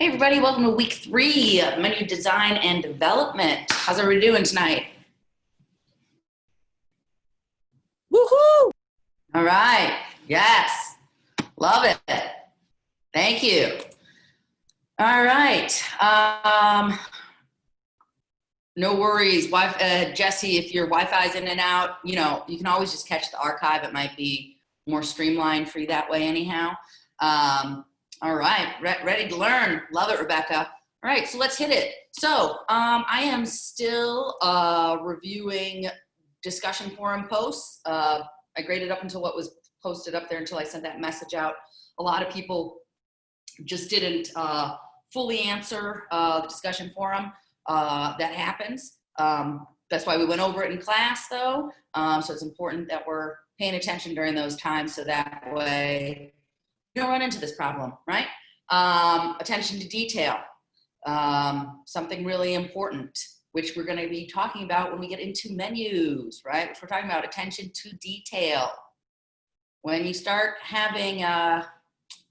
Hey everybody, welcome to week 3 of menu design and development. How's everybody doing tonight? Woohoo! All right, yes, love it. Thank you. All right, no worries, Jesse, if your Wi-Fi's in and out, you can always just catch the archive. It might be more streamlined for you that way anyhow. All right, ready to learn. Love it, Rebecca. All right, so let's hit it. So I am still reviewing discussion forum posts. I graded up until what was posted up there until I sent that message out. A lot of people just didn't fully answer the discussion forum. That happens. That's why we went over it in class though. So it's important that we're paying attention during those times so that way you don't run into this problem, right? Attention to detail, something really important, which we're going to be talking about when we get into menus, right? Which we're talking about attention to detail. When you start having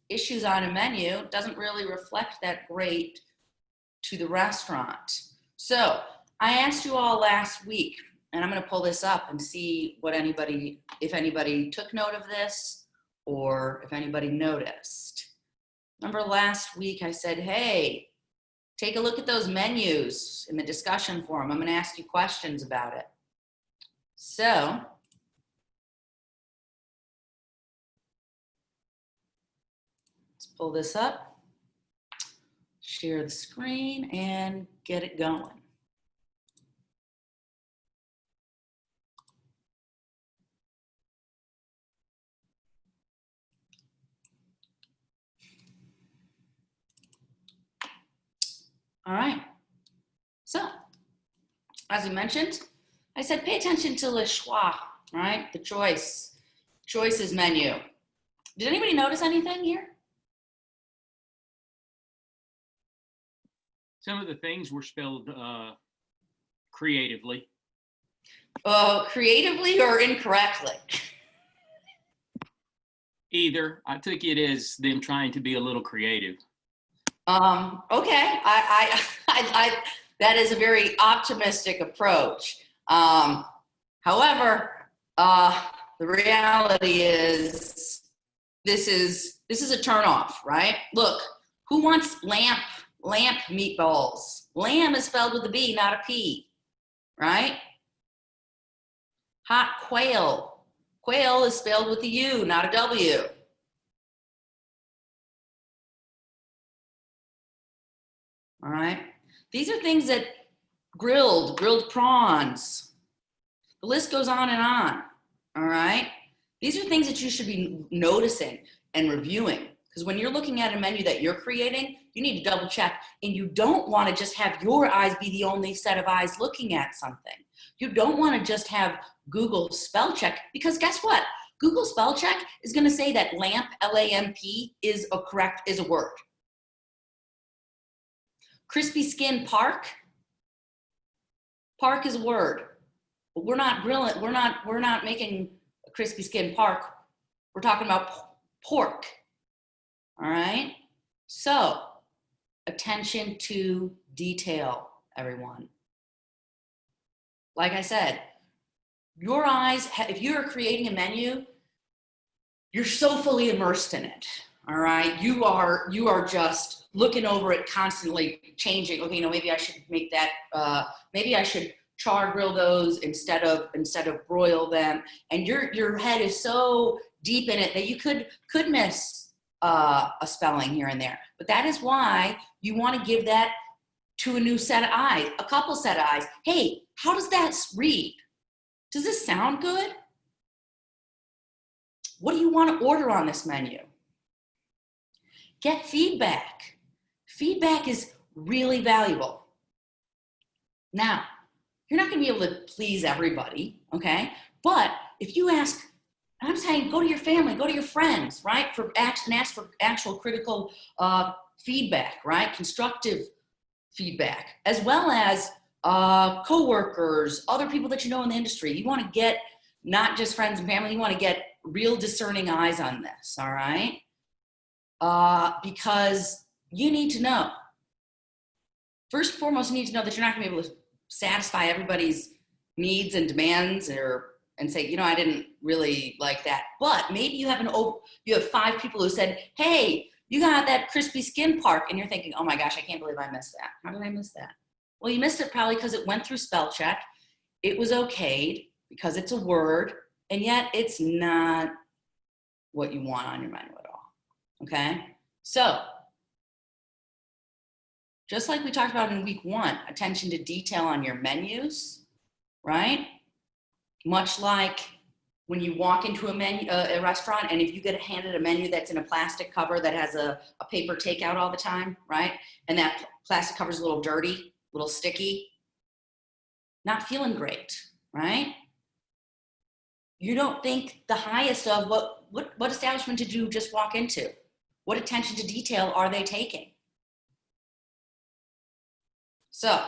issues on a menu, it doesn't really reflect that great to the restaurant. So I asked you all last week, and I'm going to pull this up and see what if anybody took note of this, or if anybody noticed. Remember last week I said, hey, take a look at those menus in the discussion forum. I'm gonna ask you questions about it. So, let's pull this up, share the screen, and get it going. All right, so as we mentioned, I said pay attention to le choix, right? The choices menu. Did anybody notice anything here? Some of the things were spelled creatively. Creatively or incorrectly? Either. I took it as them trying to be a little creative. Okay, that is a very optimistic approach. However, the reality is this is a turnoff, right? Look, who wants lamp meatballs? Lamb is spelled with a B, not a P, right? Hot quail. Quail is spelled with a U, not a W. All right, these are things that grilled prawns. The list goes on and on. All right, these are things that you should be noticing and reviewing, because when you're looking at a menu that you're creating, you need to double check, and you don't want to just have your eyes be the only set of eyes looking at something. You don't want to just have Google spell check, because guess what? Google spell check is going to say that lamp, L-A-M-P, is a word. Crispy skin park is a word, but we're not grilling, we're not making a crispy skin park. We're talking about pork. All right, so attention to detail, everyone. Like I said, your eyes, if you are creating a menu, you're so fully immersed in it. All right, you are just looking over it, constantly changing. Okay, maybe I should make that. Maybe I should char grill those instead of broil them. And your head is so deep in it that you could miss a spelling here and there. But that is why you want to give that to a new set of eyes, a couple set of eyes. Hey, how does that read? Does this sound good? What do you want to order on this menu? Get feedback. Feedback is really valuable. Now, you're not going to be able to please everybody, okay? But if you ask, I'm saying go to your family, go to your friends, right? And ask for actual critical feedback, right? Constructive feedback, as well as coworkers, other people that you know in the industry. You want to get not just friends and family, you want to get real discerning eyes on this, all right? Because you need to know. First and foremost, you need to know that you're not going to be able to satisfy everybody's needs and demands, and say, I didn't really like that. But maybe you have 5 people who said, hey, you got that crispy skin part, and you're thinking, oh my gosh, I can't believe I missed that. How did I miss that? Well, you missed it probably because it went through spell check. It was okayed because it's a word, and yet it's not what you want on your menu at all. Okay? So, just like we talked about in week 1, attention to detail on your menus, right? Much like when you walk into a restaurant, and if you get handed a menu that's in a plastic cover that has a paper takeout all the time, right? And that plastic cover is a little dirty, a little sticky, not feeling great, right? You don't think the highest of what establishment did you just walk into? What attention to detail are they taking? So,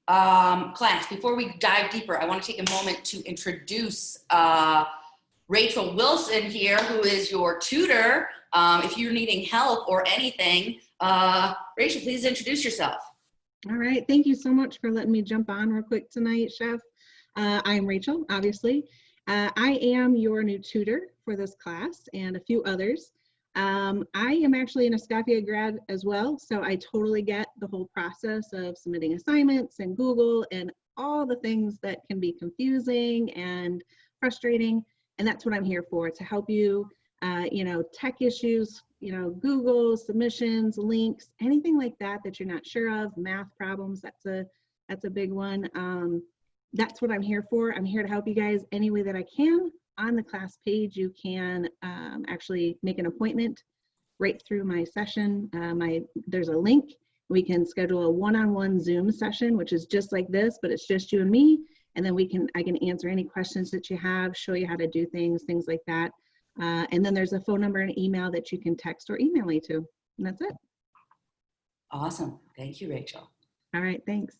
class, before we dive deeper, I want to take a moment to introduce Rachel Wilson here, who is your tutor. If you're needing help or anything, Rachel, please introduce yourself. All right, thank you so much for letting me jump on real quick tonight, Chef. I'm Rachel, obviously. I am your new tutor for this class and a few others. I am actually an Escoffier grad as well, so I totally get the whole process of submitting assignments and Google and all the things that can be confusing and frustrating, and that's what I'm here for, to help you, tech issues, Google, submissions, links, anything like that that you're not sure of, math problems, that's a big one. That's what I'm here for. I'm here to help you guys any way that I can. On the class page, you can actually make an appointment right through my session. There's a link. We can schedule a one-on-one Zoom session, which is just like this, but it's just you and me. And then I can answer any questions that you have, show you how to do things like that. And then there's a phone number and email that you can text or email me to. And that's it. Awesome. Thank you, Rachel. All right, thanks.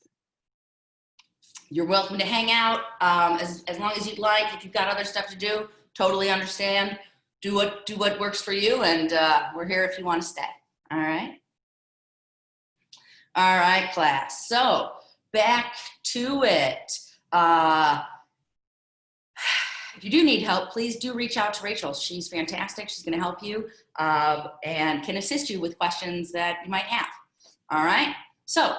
You're welcome to hang out as long as you'd like. If you've got other stuff to do, totally understand. Do what works for you, and we're here if you want to stay. All right? All right, class. So back to it. If you do need help, please do reach out to Rachel. She's fantastic. She's going to help you and can assist you with questions that you might have. All right? So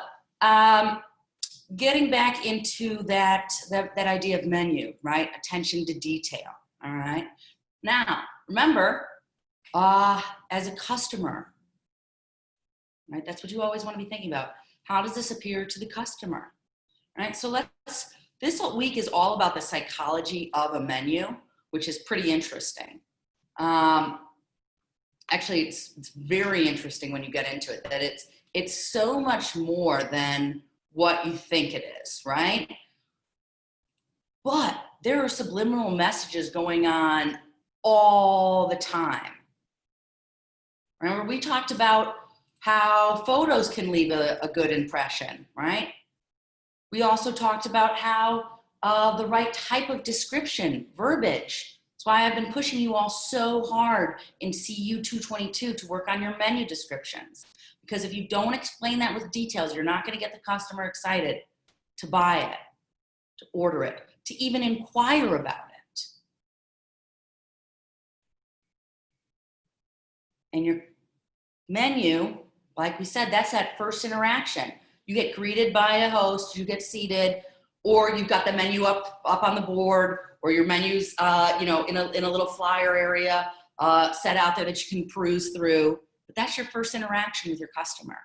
getting back into that idea of menu, right? Attention to detail, all right? Now, remember, as a customer, right? That's what you always want to be thinking about. How does this appear to the customer, right? So this week is all about the psychology of a menu, which is pretty interesting. Actually, it's very interesting when you get into it, that it's so much more than what you think it is, right? But there are subliminal messages going on all the time. Remember, we talked about how photos can leave a good impression, right? We also talked about how the right type of description, verbiage. That's why I've been pushing you all so hard in CE187WK3 to work on your menu descriptions. Because if you don't explain that with details, you're not going to get the customer excited to buy it, to order it, to even inquire about it. And your menu, like we said, that's that first interaction. You get greeted by a host, you get seated, or you've got the menu up on the board, or your menu's in a little flyer area set out there that you can peruse through. But that's your first interaction with your customer.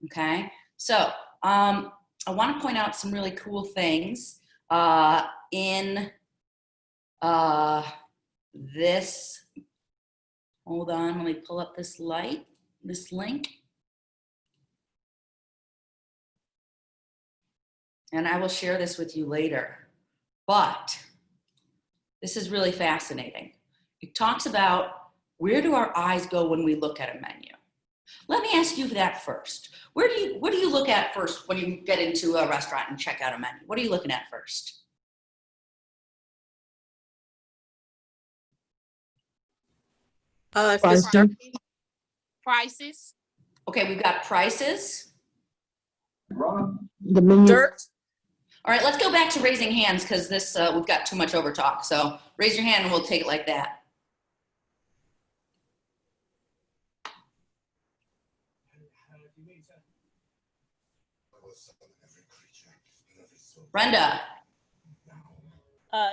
Okay, so I want to point out some really cool things in this. Hold on, let me pull up this link. And I will share this with you later. But this is really fascinating. It talks about, where do our eyes go when we look at a menu? Let me ask you that first. What do you look at first when you get into a restaurant and check out a menu? What are you looking at first? If it's dirty, prices. Okay, we've got prices. The menu. Dirt. All right, let's go back to raising hands because this we've got too much over talk. So raise your hand and we'll take it like that. Brenda.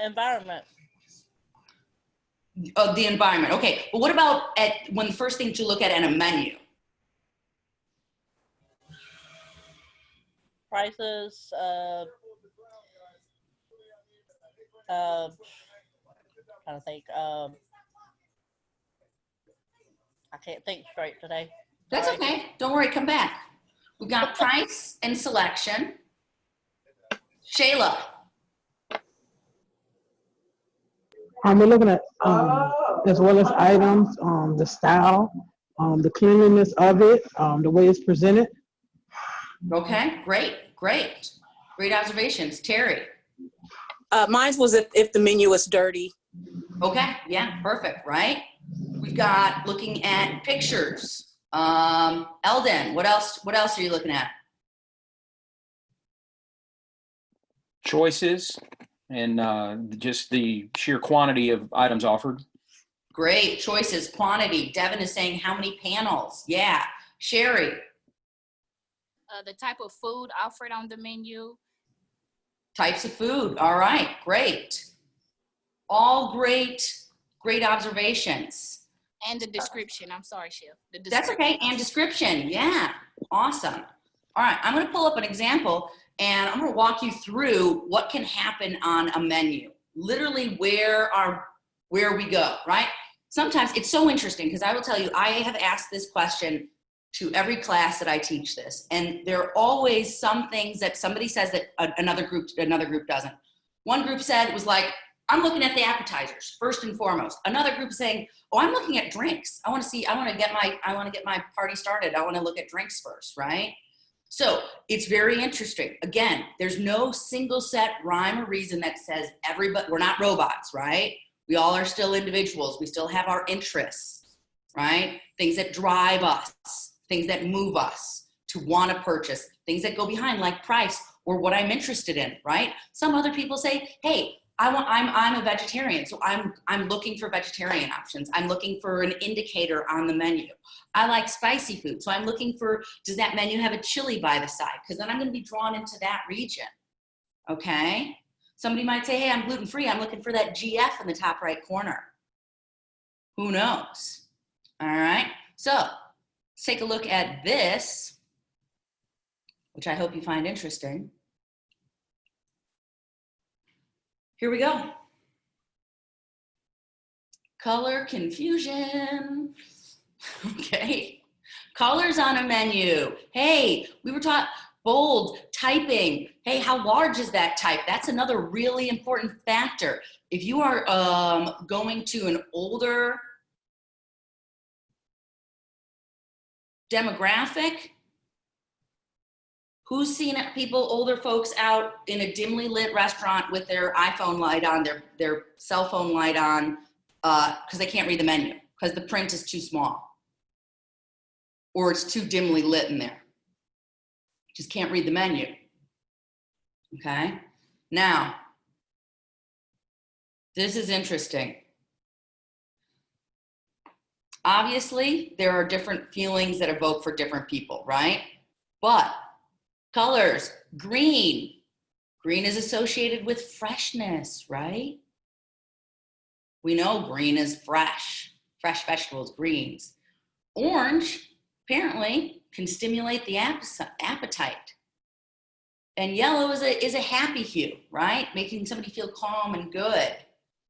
Environment. Oh, the environment. Okay, but what about when the first thing to look at in a menu? Prices. Trying to think. I can't think straight today. That's Sorry. okay. Don't worry, come back. We've got price and selection. Shayla. We're looking at as well as items, the style, the cleanliness of it, the way it's presented. Okay, great, great. Great observations. Terry. Mine was if the menu is dirty. Okay, yeah, perfect, right? We've got looking at pictures. Eldon, what else are you looking at? Choices and just the sheer quantity of items offered. Great, choices, quantity. Devin is saying how many panels? Yeah. Sherry. The type of food offered on the menu. Types of food. All right, great. All great observations. And the description. I'm sorry, Chef. The That's okay. And description. Yeah. Awesome. All right. I'm going to pull up an example and I'm going to walk you through what can happen on a menu. Literally where we go, right? Sometimes it's so interesting because I will tell you, I have asked this question to every class that I teach this. And there are always some things that somebody says that another group doesn't. One group said it was like, I'm looking at the appetizers first and foremost. Another group is saying, oh, I'm looking at drinks. I want to get my party started. I want to look at drinks first, right? So it's very interesting. Again, there's no single set rhyme or reason that says everybody, we're not robots, right? We all are still individuals. We still have our interests, right? Things that drive us, things that move us to want to purchase, things that go behind like price or what I'm interested in, right? Some other people say, hey, I'm a vegetarian, so I'm looking for vegetarian options. I'm looking for an indicator on the menu. I like spicy food, so I'm looking for, does that menu have a chili by the side? Because then I'm going to be drawn into that region, okay? Somebody might say, hey, I'm gluten-free. I'm looking for that GF in the top right corner. Who knows? All right, so let's take a look at this, which I hope you find interesting. Here we go. Color confusion. Okay. Colors on a menu. Hey, we were taught bold, typing. Hey, how large is that type? That's another really important factor. If you are going to an older demographic, who's seen older folks out in a dimly lit restaurant with their iPhone light on, their cell phone light on, because they can't read the menu, because the print is too small, or it's too dimly lit in there. Just can't read the menu, okay? Now, this is interesting. Obviously, there are different feelings that evoke for different people, right? But colors, green. Green is associated with freshness, right? We know green is fresh vegetables, greens. Orange, apparently, can stimulate the appetite. And yellow is a happy hue, right? Making somebody feel calm and good.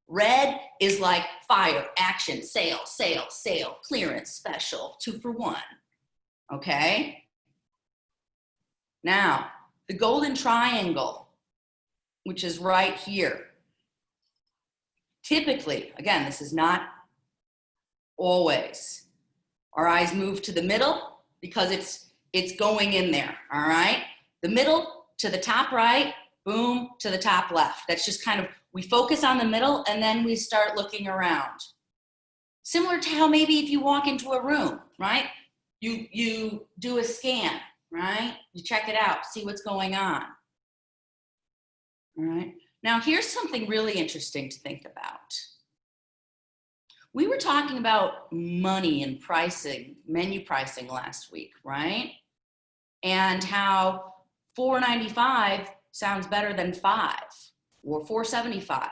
Red is like fire, action, sale, clearance, special, 2 for 1, okay? Now, the golden triangle, which is right here. Typically, again, this is not always. Our eyes move to the middle because it's going in there, all right? The middle to the top right, boom, to the top left. That's just kind of, we focus on the middle and then we start looking around. Similar to how maybe if you walk into a room, right? You do a scan, right? You check it out, see what's going on. All right. Now here's something really interesting to think about. We were talking about money and pricing, menu pricing last week, right? And how $4.95 sounds better than $5, or $4.75,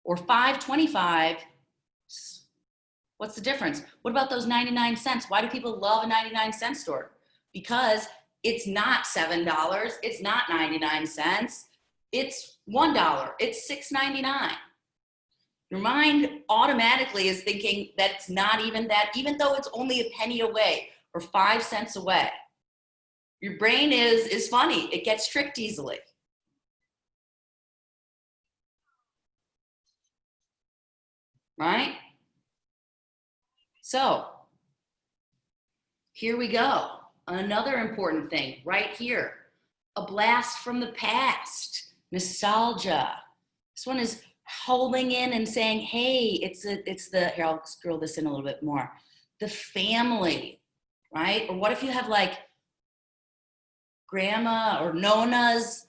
or $5.25. What's the difference? What about those 99 cents? Why do people love a 99-cent store? Because it's not $7, it's not 99 cents, it's $1, it's $6.99. Your mind automatically is thinking that it's not even that, even though it's only a penny away or 5 cents away. Your brain is funny, it gets tricked easily. Right? So, here we go. Another important thing right here. A blast from the past. Nostalgia. This one is holding in and saying, hey, it's the, here, I'll scroll this in a little bit more. The family, right? Or what if you have like grandma or Nona's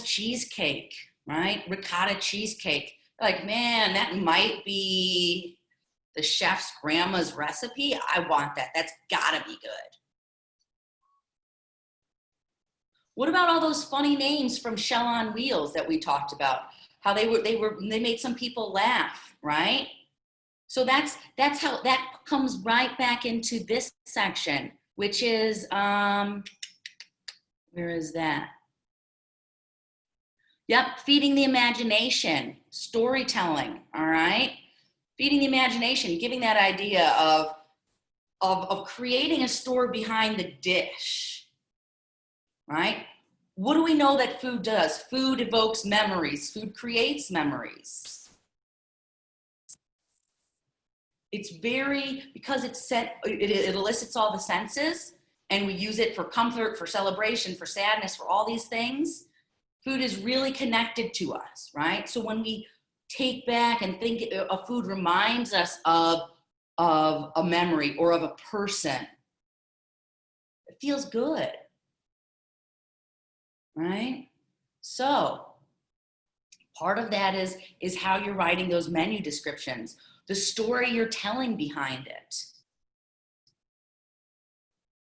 cheesecake, right? Ricotta cheesecake. Like, man, that might be the chef's grandma's recipe. I want that. That's gotta be good. What about all those funny names from Shell on Wheels that we talked about? How they made some people laugh, right? So that's how that comes right back into this section, which is where is that? Yep, feeding the imagination, storytelling, all right? Feeding the imagination, giving that idea of creating a story behind the dish, right? What do we know that food does? Food evokes memories. Food creates memories. It's because it elicits all the senses, and we use it for comfort, for celebration, for sadness, for all these things. Food is really connected to us, right? So when we take back and think a food reminds us of a memory or of a person, it feels good, right? So part of that is how you're writing those menu descriptions, the story you're telling behind it.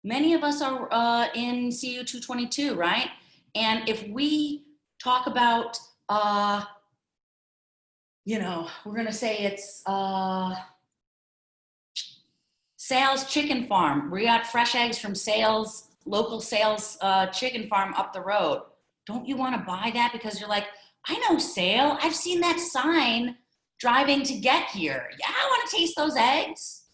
Many of us are in CE187WK3, right? And if we talk about, we're gonna say it's Sales Chicken Farm. We got fresh eggs from local Sales chicken farm up the road. Don't you wanna buy that because you're like, I know Sale, I've seen that sign driving to get here. Yeah, I wanna taste those eggs.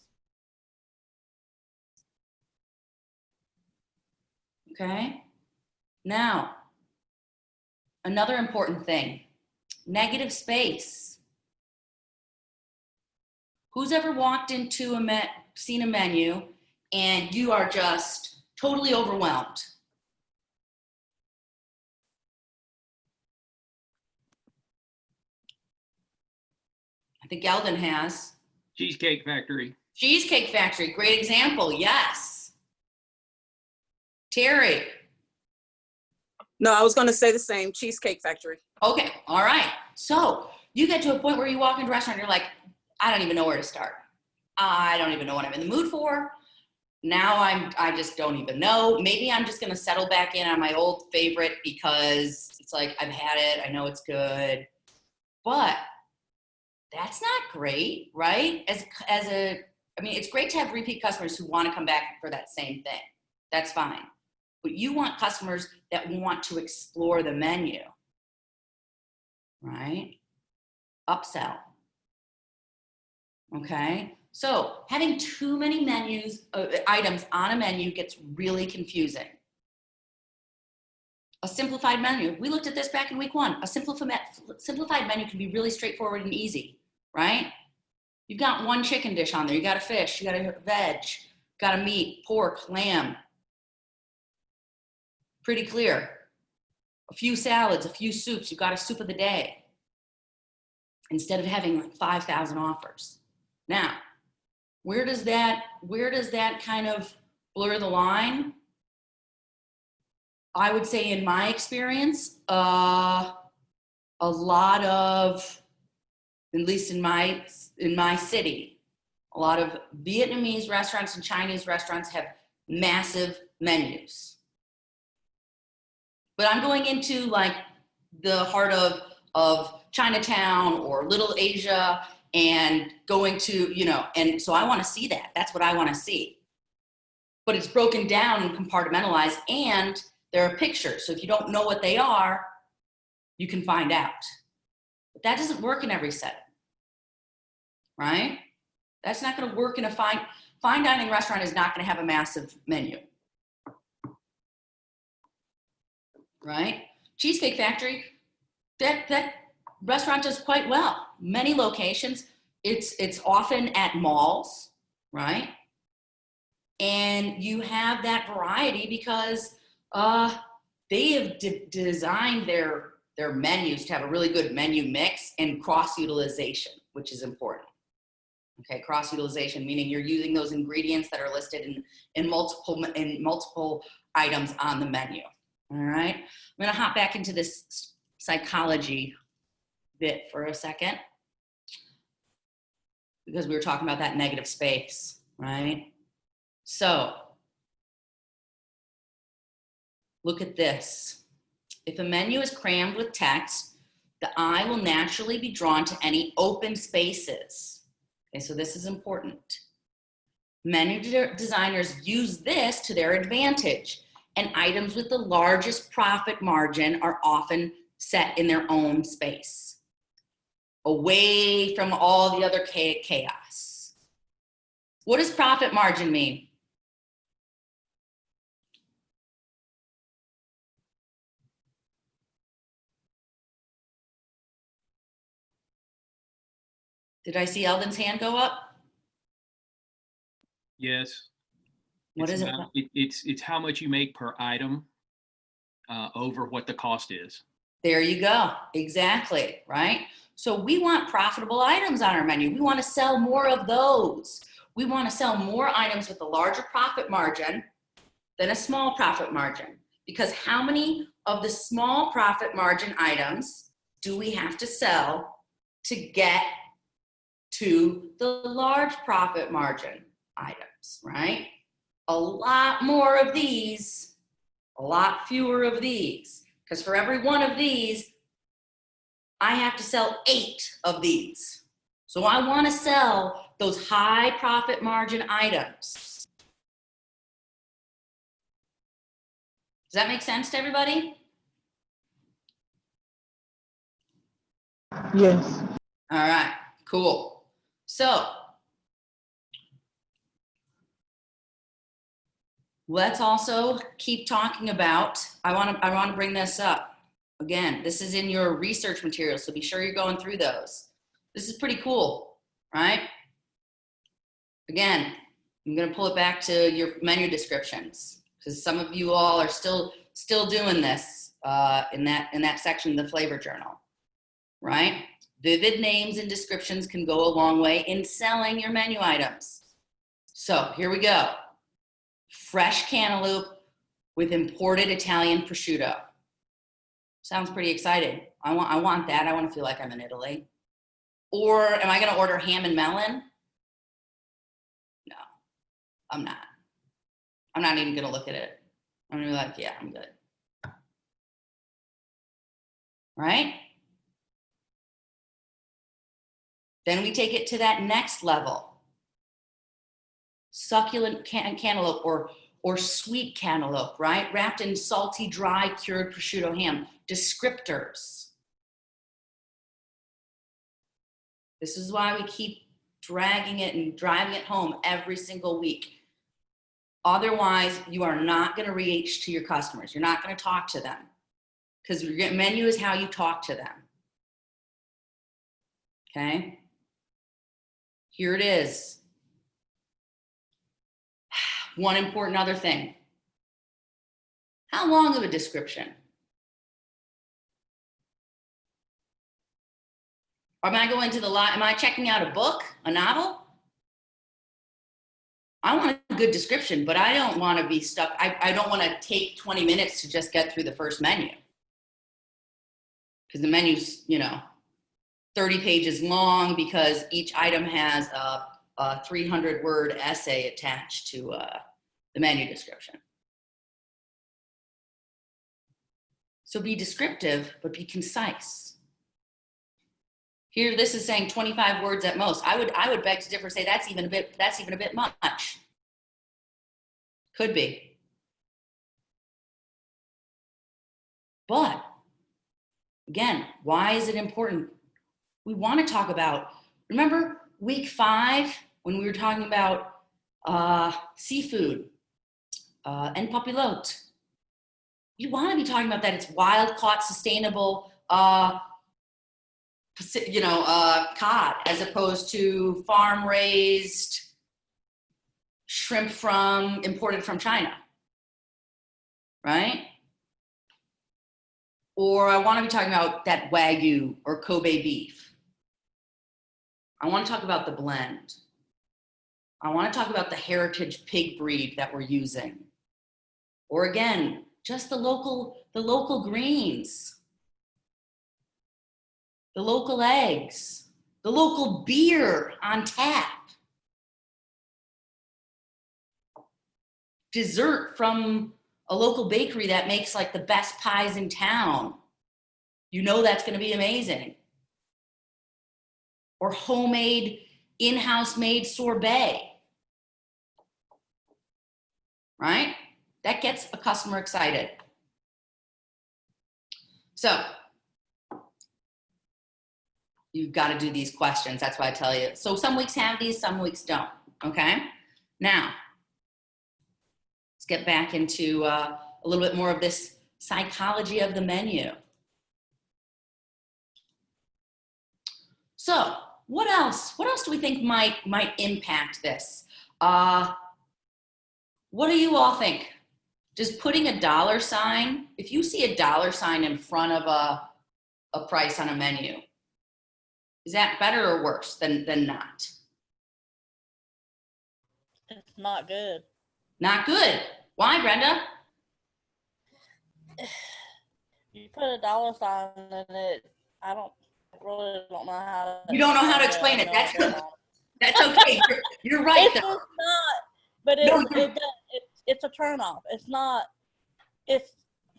Okay, now, another important thing, negative space. Who's ever walked into seen a menu and you are just totally overwhelmed? I think Eldon has. Cheesecake Factory. Cheesecake Factory, great example, yes. Terry. No, I was going to say the same, Cheesecake Factory. Okay, all right. So you get to a point where you walk into a restaurant, you're like, I don't even know where to start. I don't even know what I'm in the mood for. Now I just don't even know. Maybe I'm just gonna settle back in on my old favorite because it's like, I've had it, I know it's good. But that's not great, right? I mean, it's great to have repeat customers who wanna come back for that same thing. That's fine. But you want customers that want to explore the menu, right? Upsell. Okay, so having too many items on a menu gets really confusing. A simplified menu, we looked at this back in week 1. A simplified menu can be really straightforward and easy, right? You've got one chicken dish on there, you got a fish, you got a veg, got a meat, pork, lamb. Pretty clear. A few salads, a few soups, you got a soup of the day. Instead of having like 5,000 offers. Now, where does that kind of blur the line? I would say in my experience, a lot of, at least in my city, a lot of Vietnamese restaurants and Chinese restaurants have massive menus. But I'm going into like the heart of Chinatown or Little Asia and going to, you know, and so I want to see that. That's what I want to see. But it's broken down and compartmentalized, and there are pictures. So if you don't know what they are, you can find out. But that doesn't work in every setting, right? That's not going to work in a fine dining restaurant. Is not going to have a massive menu, right? Cheesecake Factory, that restaurant does quite well. Many locations. It's often at malls, right? And you have that variety because they have designed their menus to have a really good menu mix and cross utilization, which is important. Okay, cross utilization meaning you're using those ingredients that are listed in multiple items on the menu. All right, I'm gonna hop back into this psychology bit for a second because we were talking about that negative space, right? So look at this. If a menu is crammed with text, the eye will naturally be drawn to any open spaces. Okay, so this is important. Menu designers use this to their advantage, and items with the largest profit margin are often set in their own space, away from all the other chaos. What does profit margin mean? Did I see Eldon's hand go up? Yes. What is it? It's how much you make per item over what the cost is. There you go. Exactly, right? So we want profitable items on our menu. We want to sell more of those. We want to sell more items with a larger profit margin than a small profit margin. Because how many of the small profit margin items do we have to sell to get to the large profit margin items, right? A lot more of these, a lot fewer of these. Because for every one of these, I have to sell 8 of these. So I want to sell those high profit margin items. Does that make sense to everybody? Yes. All right, cool. So let's also keep talking about, I want to bring this up. Again, this is in your research materials, so be sure you're going through those. This is pretty cool, right? Again, I'm going to pull it back to your menu descriptions because some of you all are still doing this in that section of the flavor journal, right? Vivid names and descriptions can go a long way in selling your menu items. So here we go. Fresh cantaloupe with imported Italian prosciutto. Sounds pretty exciting. I want that. I want to feel like I'm in Italy. Or am I going to order ham and melon? No, I'm not. I'm not even going to look at it. I'm going to be like, yeah, I'm good. Right? Then we take it to that next level. Succulent cantaloupe or sweet cantaloupe, right? Wrapped in salty, dry, cured prosciutto ham. Descriptors. This is why we keep dragging it and driving it home every single week. Otherwise, you are not going to reach to your customers. You're not going to talk to them because your menu is how you talk to them. Okay? Here it is. One important other thing. How long of a description? Am I going to am I checking out a book, a novel? I want a good description, but I don't want to be stuck. I don't want to take 20 minutes to just get through the first menu. Because the menu's, 30 pages long because each item has a 300-word essay attached to the menu description. So be descriptive, but be concise. Here, this is saying 25 words at most. I would beg to differ, say that's even a bit much. Could be. But again, why is it important? We want to talk about, remember week 5 when we were talking about seafood and popilote? You want to be talking about that it's wild caught, sustainable, cod, as opposed to farm raised shrimp imported from China, right? Or I want to be talking about that Wagyu or Kobe beef. I want to talk about the blend. I want to talk about the heritage pig breed that we're using. Or again, just the local greens, the local eggs, the local beer on tap, dessert from a local bakery that makes like the best pies in town. That's going to be amazing. Or homemade, in-house made sorbet, right? That gets a customer excited. So you've got to do these questions. That's why I tell you. So some weeks have these, some weeks don't, okay? Now, let's get back into a little bit more of this psychology of the menu. So what else do we think might impact this? What do you all think? Just putting a dollar sign, if you see a dollar sign in front of a price on a menu, is that better or worse than not? It's not good. Not good. Why, Brenda? You put a dollar sign in it, I really don't know how to. You don't know how to explain it. That's okay. You're right, It's though. just not, but it's a turnoff. It's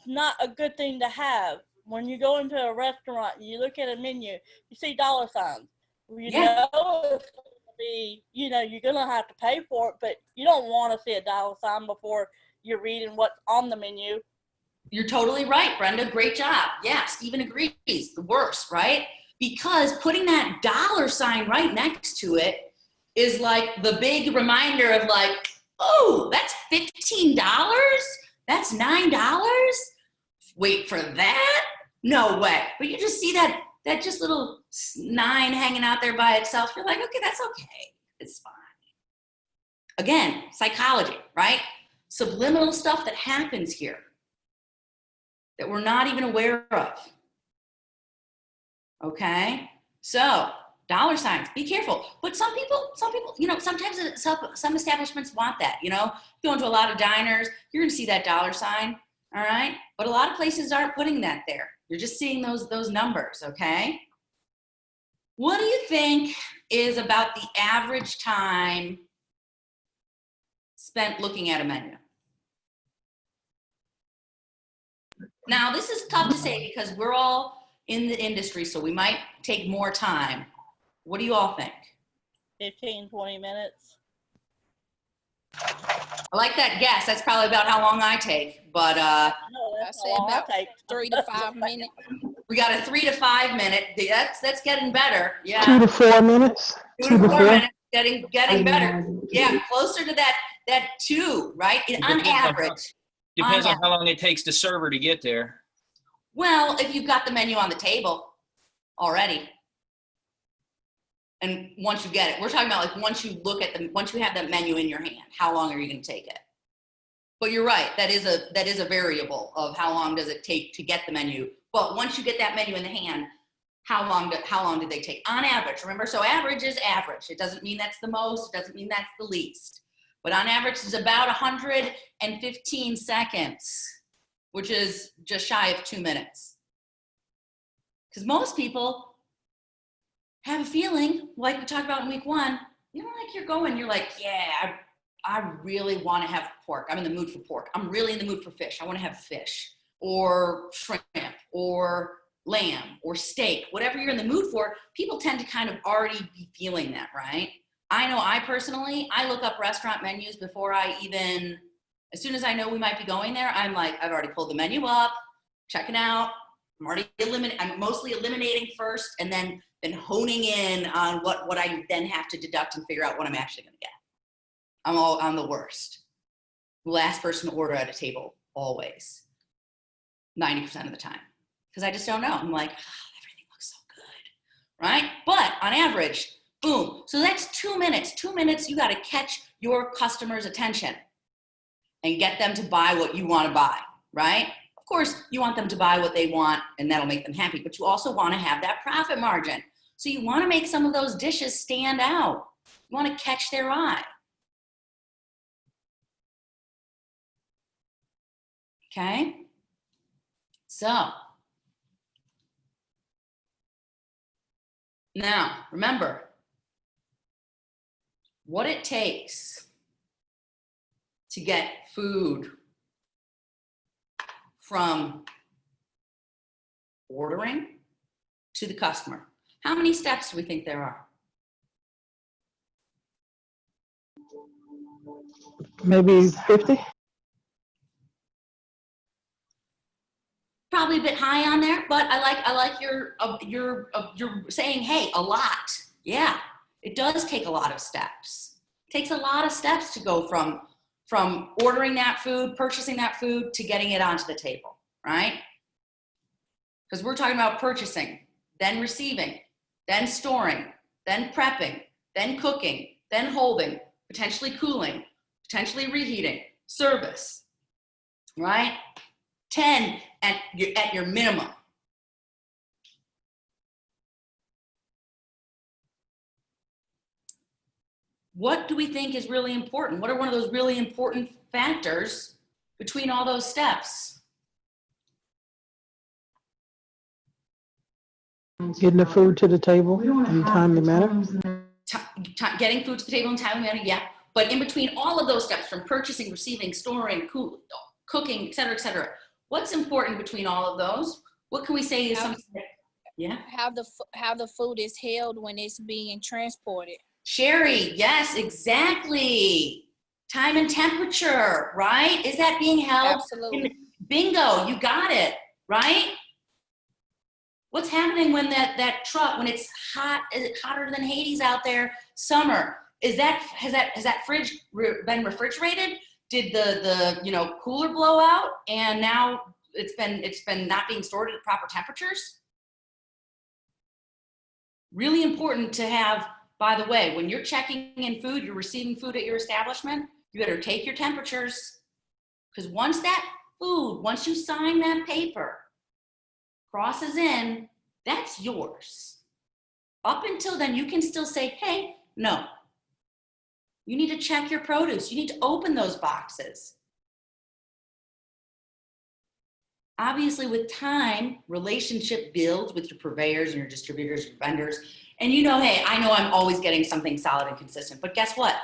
not a good thing to have. When you go into a restaurant, you look at a menu, you see dollar signs. You know it's going to be, you're going to have to pay for it, but you don't want to see a dollar sign before you're reading what's on the menu. You're totally right, Brenda. Great job. Yeah, Stephen agrees. The worst, right? Because putting that dollar sign right next to it is like the big reminder of like, oh, that's $15? That's $9? Wait for that? No way. But you just see that just little 9 hanging out there by itself. You're like, okay, that's okay. It's fine. Again, psychology, right? Subliminal stuff that happens here that we're not even aware of. Okay? So, dollar signs, be careful. But some people, sometimes some establishments want that, Go into a lot of diners, you're gonna see that dollar sign, all right? But a lot of places aren't putting that there. You're just seeing those numbers, okay? What do you think is about the average time spent looking at a menu? Now, this is tough to say because we're all in the industry, so we might take more time. What do you all think? 15, 20 minutes. I like that guess. That's probably about how long I take, but No, I that's say how long I about take. 3 to 5 minutes. we got a 3 to 5 minute. That's getting better. Yeah. 2 to 4 minutes. 2 to 4 minutes. Getting better. Yeah, closer to that 2, right? On average. Depends on how long it takes the server to get there. Well, if you've got the menu on the table already, and once you get it, we're talking about like once you have that menu in your hand, how long are you going to take it? But you're right, that is a variable of how long does it take to get the menu. But once you get that menu in the hand, how long did they take on average? Remember, so average is average. It doesn't mean that's the most. It doesn't mean that's the least. but on average it's about 115 seconds, which is just shy of 2 minutes. Because most people have a feeling, like we talked about in week 1, you know, like you're like, yeah, I really want to have pork. I'm in the mood for pork. I'm really in the mood for fish. I want to have fish or shrimp or lamb or steak, whatever you're in the mood for. People tend to kind of already be feeling that, right? I know I personally, I look up restaurant menus before I even, as soon as I know we might be going there, I'm like, I've already pulled the menu up, checking out. I'm mostly eliminating first and then honing in on what I then have to deduct and figure out what I'm actually going to get. I'm the worst. Last person to order at a table, always. 90% of the time. Because I just don't know. I'm like, everything looks so good, right? But on average, boom. So that's 2 minutes. 2 minutes, you got to catch your customer's attention and get them to buy what you want to buy, right? Of course, you want them to buy what they want and that'll make them happy, but you also want to have that profit margin. So you want to make some of those dishes stand out. You want to catch their eye. Okay? So, now, remember, what it takes to get food from ordering to the customer. How many steps do we think there are? Maybe 50. Probably a bit high on there, but I like you're saying, hey, a lot. Yeah, it does take a lot of steps. It takes a lot of steps to go from ordering that food, purchasing that food, to getting it onto the table, right? Because we're talking about purchasing, then receiving, then storing, then prepping, then cooking, then holding, potentially cooling, potentially reheating, service, right? 10 at your minimum. What do we think is really important? What are one of those really important factors between all those steps? Getting the food to the table in a timely manner. Getting food to the table in a timely manner, yeah. But in between all of those steps, from purchasing, receiving, storing, cooking, et cetera, what's important between all of those? What can we say is something? Yeah. How the food is held when it's being transported. Sherry, yes, exactly. Time and temperature, right? Is that being held? Absolutely. Bingo, you got it, right? What's happening when that truck, when it's hot, is it hotter than Hades out there, summer? Has that fridge been refrigerated? Did the cooler blow out and now it's been not being stored at proper temperatures? Really important to have, by the way, when you're checking in food, you're receiving food at your establishment, you better take your temperatures, because once you sign that paper, crosses in, that's yours. Up until then, you can still say, hey, no. You need to check your produce. You need to open those boxes. Obviously, with time, relationship builds with your purveyors and your distributors, your vendors. And hey, I know I'm always getting something solid and consistent, but guess what?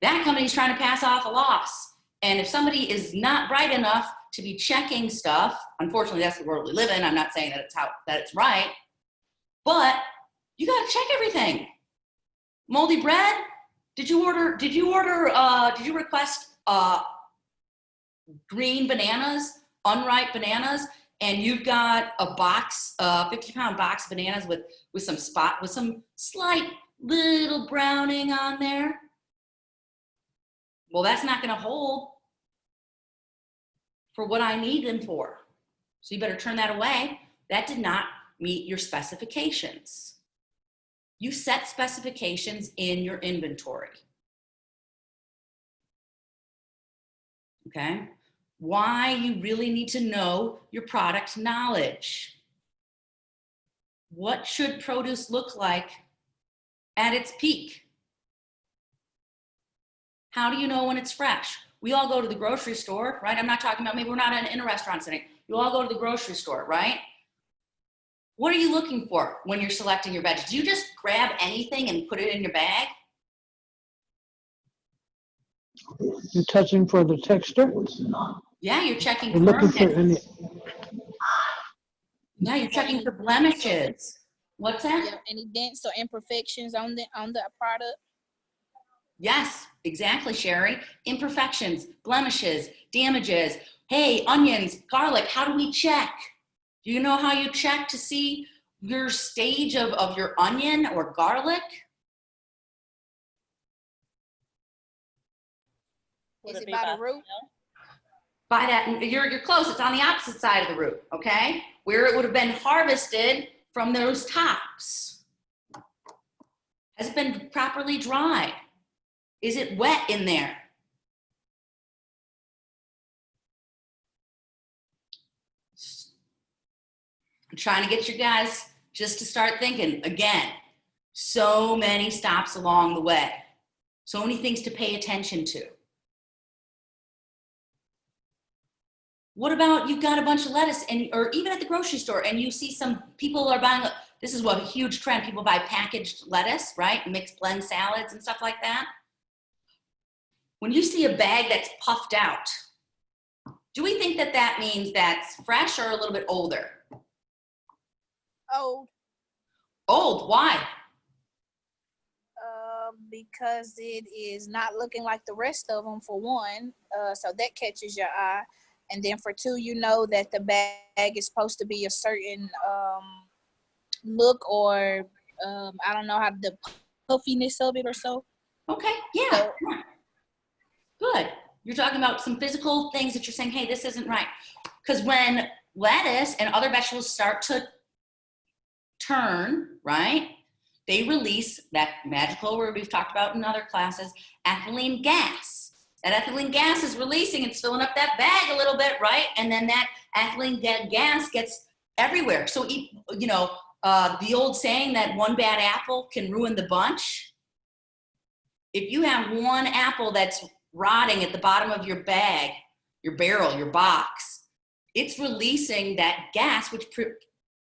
That company's trying to pass off a loss. And if somebody is not bright enough to be checking stuff, unfortunately, that's the world we live in. I'm not saying that it's right, but you got to check everything. Moldy bread? Did you request green bananas, unripe bananas, and you've got a box, 50-pound box of bananas with some slight little browning on there? Well, that's not going to hold for what I need them for. So you better turn that away. That did not meet your specifications. You set specifications in your inventory. Okay? Why you really need to know your product knowledge. What should produce look like at its peak? How do you know when it's fresh? We all go to the grocery store, right? I'm not talking about, maybe we're not in a restaurant setting. You all go to the grocery store, right? What are you looking for when you're selecting your veggies? Do you just grab anything and put it in your bag? You're touching for the texture. Yeah, you're checking You're looking for firmness. any. Yeah, you're checking for blemishes. What's that? Yeah, any dents or imperfections on the product? Yes, exactly, Sherry. Imperfections, blemishes, damages. Hey, onions, garlic, how do we check? Do you know how you check to see your stage of your onion or garlic? Is it by the root? By that, you're close. It's on the opposite side of the root, okay? Where it would have been harvested from those tops. Has it been properly dried? Is it wet in there? I'm trying to get you guys just to start thinking again. So many stops along the way. So many things to pay attention to. What about you've got a bunch of lettuce or even at the grocery store and you see some people are buying, this is what a huge trend, people buy packaged lettuce, right? Mixed blend salads and stuff like that. When you see a bag that's puffed out, do we think that that means that's fresh or a little bit older? Old. Old, why? Because it is not looking like the rest of them, for one. So that catches your eye. And then for two, you know that the bag is supposed to be a certain look or I don't know how the puffiness of it or so. Okay, yeah. So, good. You're talking about some physical things that you're saying, hey, this isn't right. Because when lettuce and other vegetables start to turn, right, they release that magical word we've talked about in other classes, ethylene gas. That ethylene gas is releasing, it's filling up that bag a little bit, right? And then that ethylene gas gets everywhere. So, you know, the old saying that one bad apple can ruin the bunch. If you have one apple that's rotting at the bottom of your bag, your barrel, your box, it's releasing that gas, which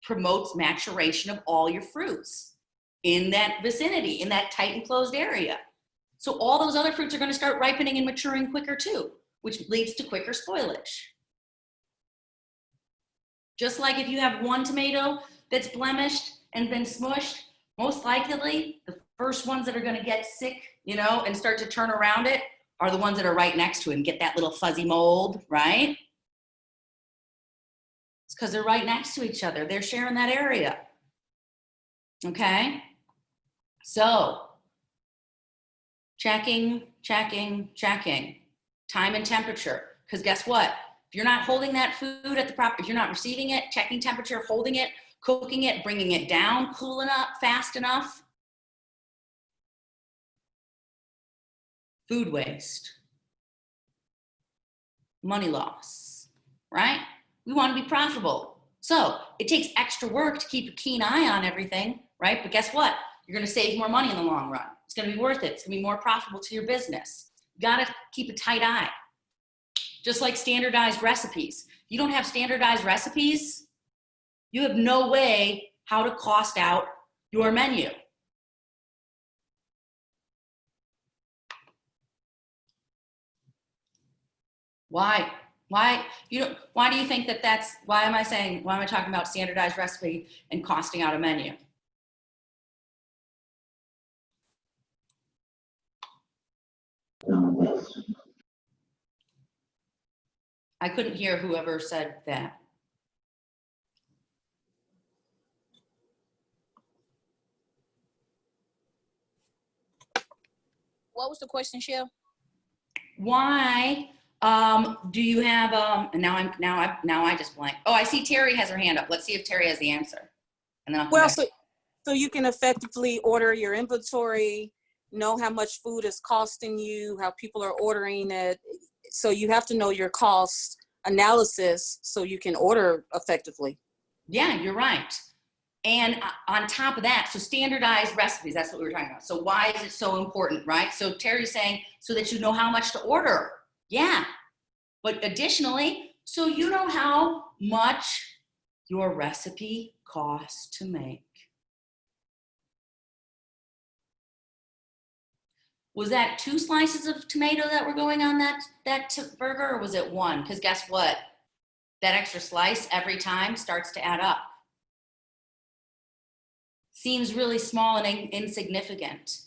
promotes maturation of all your fruits in that vicinity, in that tight and closed area. So all those other fruits are going to start ripening and maturing quicker too, which leads to quicker spoilage. Just like if you have one tomato that's blemished and been smushed, most likely the first ones that are going to get sick, you know, and start to turn around it are the ones that are right next to it and get that little fuzzy mold, right? It's because they're right next to each other. They're sharing that area. Okay? So, checking. Time and temperature. Because guess what? If you're not holding that food at the proper, if you're not receiving it, checking temperature, holding it, cooking it, bringing it down, cooling up fast enough, food waste, money loss, right? We want to be profitable. So it takes extra work to keep a keen eye on everything, right? But guess what? You're going to save more money in the long run. It's going to be worth it. It's going to be more profitable to your business. You got to keep a tight eye. Just like standardized recipes. If you don't have standardized recipes, you have no way how to cost out your menu. Why? Why do you think that that's, why am I talking about standardized recipe and costing out a menu? I couldn't hear whoever said that. what was the question, Shell? Why do you have now I just blank. Oh, I see Terry has her hand up. Let's see if Terry has the answer. And then I'll come Well, back. so you can effectively order your inventory, know how much food is costing you, how people are ordering it. So you have to know your cost analysis so you can order effectively. Yeah, you're right. And on top of that, so standardized recipes, that's what we were talking about. So why is it so important, right? So Terry's saying, so that you know how much to order. Yeah. But additionally, so you know how much your recipe costs to make. Was that 2 slices of tomato that were going on that burger, or was it 1? Because guess what? That extra slice every time starts to add up. Seems really small and insignificant.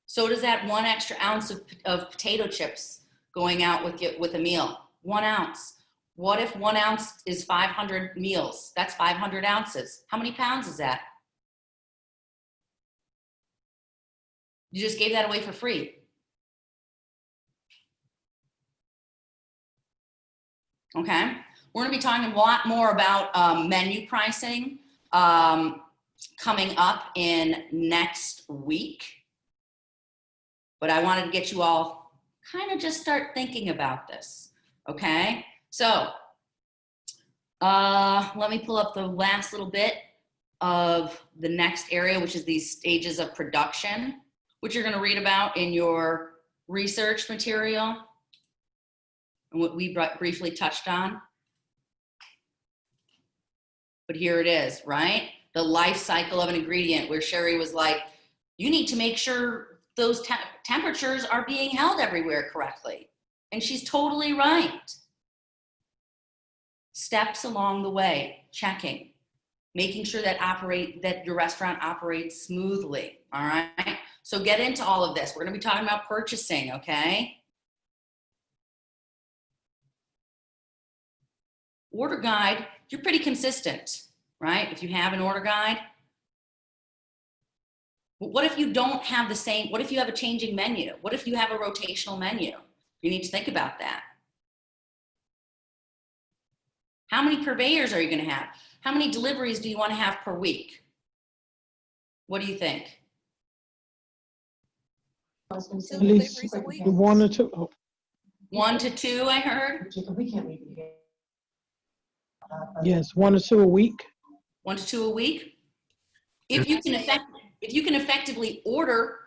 So does that 1 extra ounce of potato chips going out with a meal. 1 ounce. What if 1 ounce is 500 meals? That's 500 ounces. How many pounds is that? You just gave that away for free. Okay, we're gonna be talking a lot more about menu pricing coming up in next week. But I wanted to get you all kind of just start thinking about this, okay? So let me pull up the last little bit of the next area, which is these stages of production, which you're gonna read about in your research material and what we briefly touched on. But here it is, right? The life cycle of an ingredient, where Sherry was like, you need to make sure those temperatures are being held everywhere correctly. And she's totally right. Steps along the way, checking, making sure that your restaurant operates smoothly, all right? So get into all of this. We're gonna be talking about purchasing, okay? Order guide, you're pretty consistent, right? If you have an order guide. But what if you don't have the same, what if you have a changing menu? What if you have a rotational menu? You need to think about that. How many purveyors are you gonna have? How many deliveries do you wanna have per week? What do you think? At least 1 or 2. Oh, 1 to 2, I heard. yes, 1 or 2 a week. 1 to 2 a week. If you can effectively order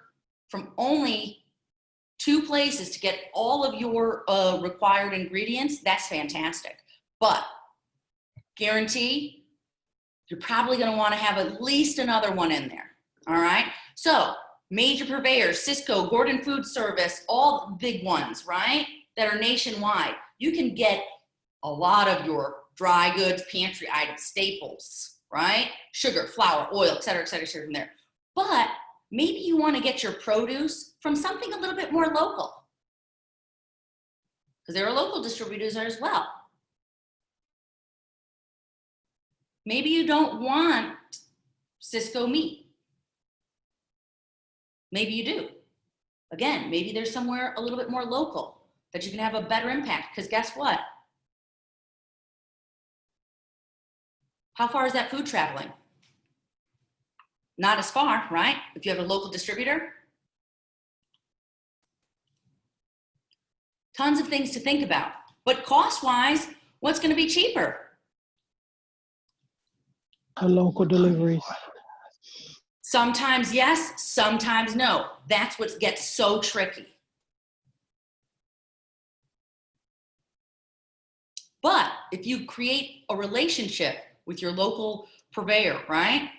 from only 2 places to get all of your required ingredients, that's fantastic. But guarantee, you're probably going to want to have at least another one in there. All right. So major purveyors, Cisco, Gordon Food Service, all the big ones, right? That are nationwide. You can get a lot of your dry goods, pantry items, staples, right? Sugar, flour, oil, et cetera, from there. But maybe you want to get your produce from something a little bit more local, because there are local distributors there as well. Maybe you don't want Cisco meat. Maybe you do. Again, maybe there's somewhere a little bit more local that you can have a better impact, because guess what? How far is that food traveling? Not as far, right? If you have a local distributor. Tons of things to think about. But cost-wise, what's going to be cheaper? A local deliveries. Sometimes yes, sometimes no. That's what gets so tricky. But if you create a relationship with your local purveyor, right?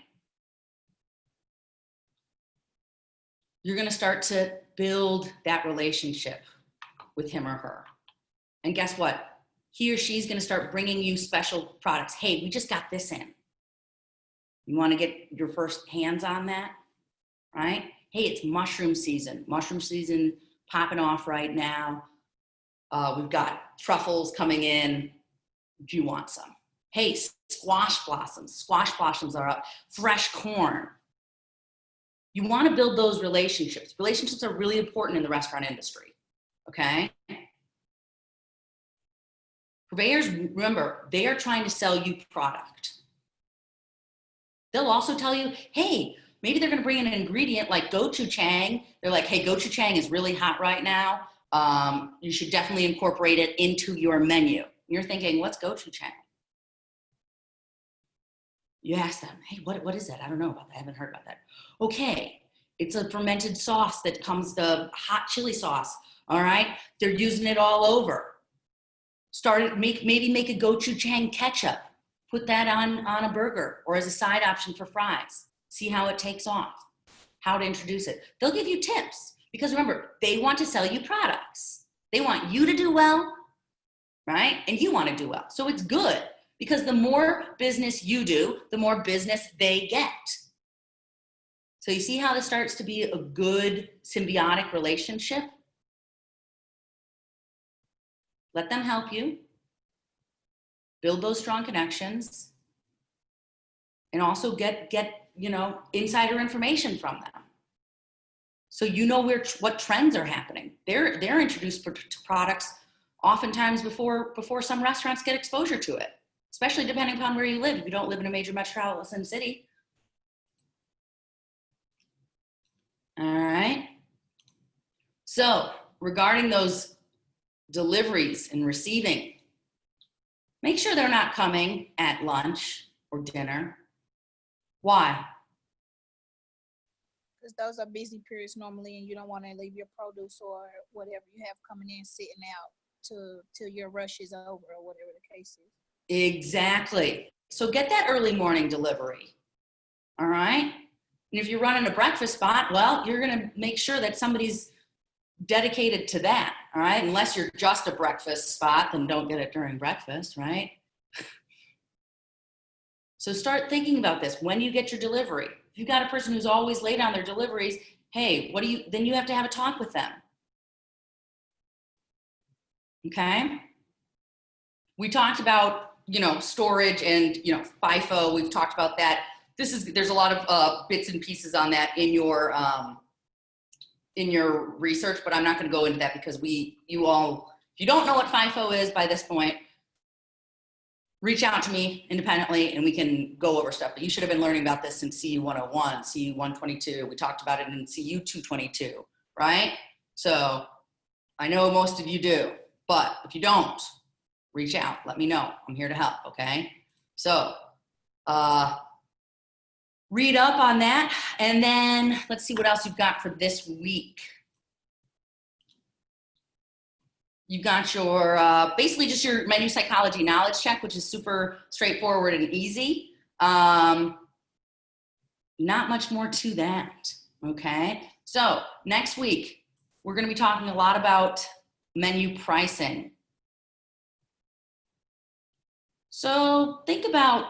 You're going to start to build that relationship with him or her. And guess what? He or she's going to start bringing you special products. Hey, we just got this in. You want to get your first hands on that, right? Hey, it's mushroom season. Mushroom season popping off right now. We've got truffles coming in. Do you want some? Hey, squash blossoms. Squash blossoms are up. Fresh corn. You want to build those relationships. Relationships are really important in the restaurant industry, okay? Purveyors, remember, they are trying to sell you product. They'll also tell you, hey, maybe they're going to bring in an ingredient like gochujang. They're like, hey, gochujang is really hot right now. You should definitely incorporate it into your menu. You're thinking, what's gochujang? You ask them, hey, what is that? I don't know about that. I haven't heard about that. Okay, it's a fermented sauce that comes, the hot chili sauce. All right, they're using it all over. Maybe make a gochujang ketchup. Put that on a burger or as a side option for fries. See how it takes off. How to introduce it. They'll give you tips because remember, they want to sell you products. They want you to do well, right? And you want to do well. So it's good because the more business you do, the more business they get. So you see how this starts to be a good symbiotic relationship? Let them help you. Build those strong connections. And also get insider information from them. So you know what trends are happening. They're introduced to products oftentimes before some restaurants get exposure to it, especially depending upon where you live. If you don't live in a major metropolitan city. All right. So regarding those deliveries and receiving, make sure they're not coming at lunch or dinner. Why? Because those are busy periods normally, and you don't want to leave your produce or whatever you have coming in sitting out till your rush is over or whatever the case is. Exactly. So get that early morning delivery. All right. And if you're running a breakfast spot, well, you're going to make sure that somebody's dedicated to that. All right. Unless you're just a breakfast spot, then don't get it during breakfast, right? So start thinking about this when you get your delivery. If you've got a person who's always late on their deliveries, hey, then you have to have a talk with them. Okay? We talked about, storage and, FIFO. We've talked about that. There's a lot of bits and pieces on that in your research, but I'm not going to go into that because if you don't know what FIFO is by this point, reach out to me independently and we can go over stuff. But you should have been learning about this in CE101, CE122. We talked about it in CU222, right? So I know most of you do, but if you don't, reach out, let me know. I'm here to help, okay? So read up on that. And then let's see what else you've got for this week. You've got your, basically just your menu psychology knowledge check, which is super straightforward and easy. Not much more to that, okay? So next week, we're gonna be talking a lot about menu pricing. So think about,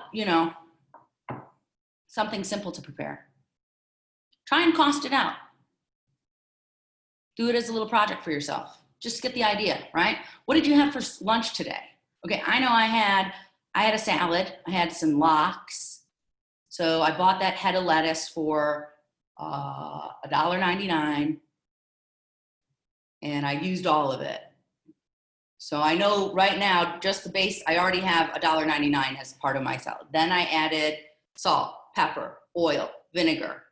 something simple to prepare. Try and cost it out. Do it as a little project for yourself. Just to get the idea, right? What did you have for lunch today? Okay, I know I had a salad. I had some lox. So I bought that head of lettuce for $1.99, and I used all of it. So I know right now, just the base, I already have $1.99 as part of my salad. Then I added salt, pepper, oil, vinegar,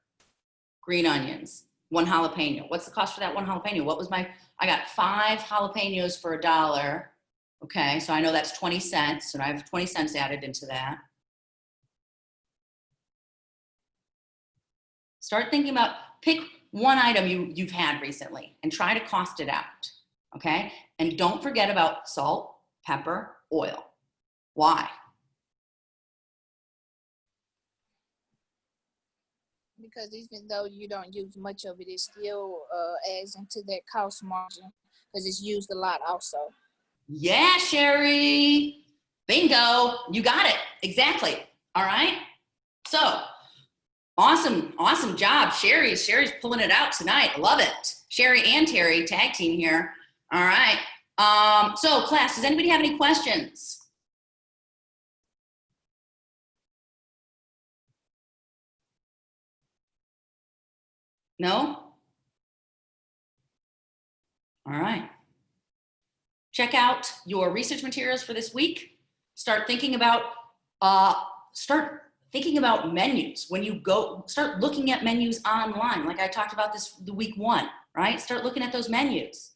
green onions, 1 jalapeno. What's the cost for that 1 jalapeno? I got 5 jalapenos for $1. Okay, so I know that's 20 cents, and I have 20 cents added into that. Start thinking about, pick one item you've had recently and try to cost it out, okay? And don't forget about salt, pepper, oil. Why? Because even though you don't use much of it, it still adds into that cost margin because it's used a lot also. Yeah, Sherry. Bingo. You got it. Exactly. All right. So awesome job, Sherry. Sherry's pulling it out tonight. I love it. Sherry and Terry, tag team here. All right. So class, does anybody have any questions? No? All right. Check out your research materials for this week. Start thinking about menus. When you go, start looking at menus online. Like I talked about the week 1, right? Start looking at those menus.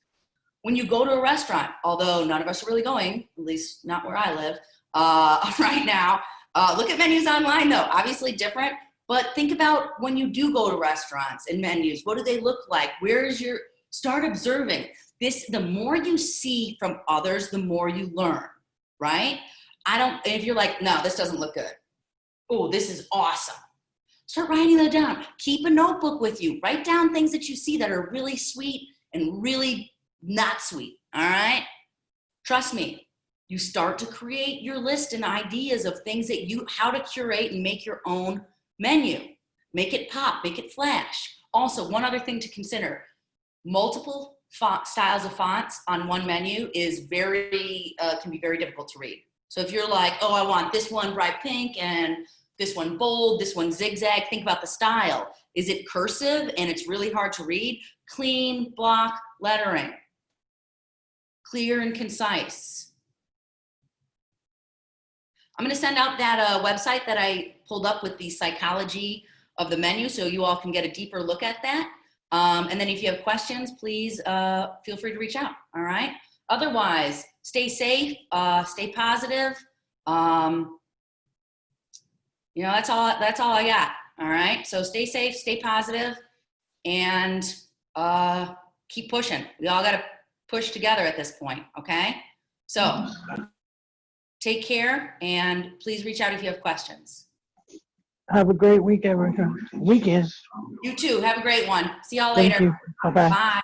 When you go to a restaurant, although none of us are really going, at least not where I live right now, Look at menus online though, obviously different, but think about when you do go to restaurants and menus, what do they look like? Start observing. The more you see from others, the more you learn, right? If you're like, no, this doesn't look good. Oh, this is awesome. Start writing that down. Keep a notebook with you. Write down things that you see that are really sweet and really not sweet, all right? Trust me, you start to create your list and ideas of things how to curate and make your own menu. Make it pop, make it flash. Also, one other thing to consider, multiple styles of fonts on one menu is can be very difficult to read. So if you're like, oh, I want this one bright pink and this one bold, this one zigzag, think about the style. Is it cursive and it's really hard to read? Clean block lettering. Clear and concise. I'm gonna send out that website that I pulled up with the psychology of the menu so you all can get a deeper look at that. And then if you have questions, please feel free to reach out, all right? Otherwise, stay safe, stay positive. That's all I got, all right? So stay safe, stay positive, and keep pushing. We all gotta push together at this point, okay? So take care, and please reach out if you have questions. Have a great weekend. You too, have a great one. See y'all Thank later. you. Bye-bye. Bye.